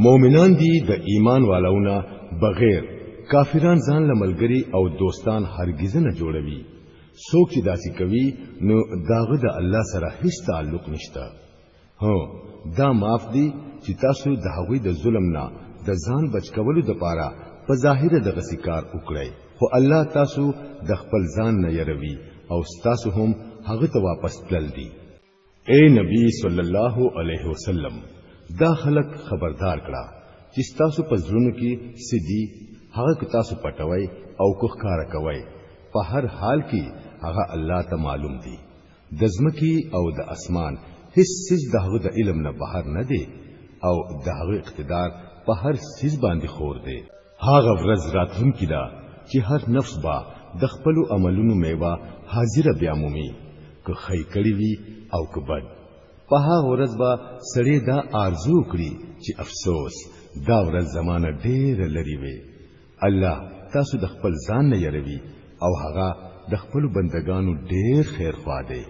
مؤمنان دي د ایمان والاونه بغیر کافران ځان لملګری او دوستان هرگز نه جوړوي. څوک چې داسې کوي نو داغه د الله سره هیڅ تعلق نشته. هو دا معاف دي چې تاسو د هغوی د ظلم نه د ځان بچ کولو د پاره په ظاهر د غسیکار وکړي، خو الله تاسو د خپل ځان نه يروي او تاسو هم هغه ته واپس تلل دي. اے نبی صلی الله علیه وسلم دا خلق خبردار کړه چې تاسو په ځړونو کې سدي هغه تاسو پټوي او کوخکار کوي، په هر حال کې هغه الله ته معلوم دي. د ځمکې او د اسمان هیڅ څه دغه د علم نه بهر نه دی او دغه اقتدار په هر څه باندې خور دی. هغه ورځ راتلونکې ده چې هر نفس با د خپل عملونو میوه حاضر بیا مومي، که خی کړی وي او که بد. په هغه ورځ با سړی دا آرزو کړي چې افسوس دا ورځ زمانه ډېر لري وي. الله تاسو د خپل ځان نه يروي او هغه د خپل بندگانو ډېر خیر خوا دی.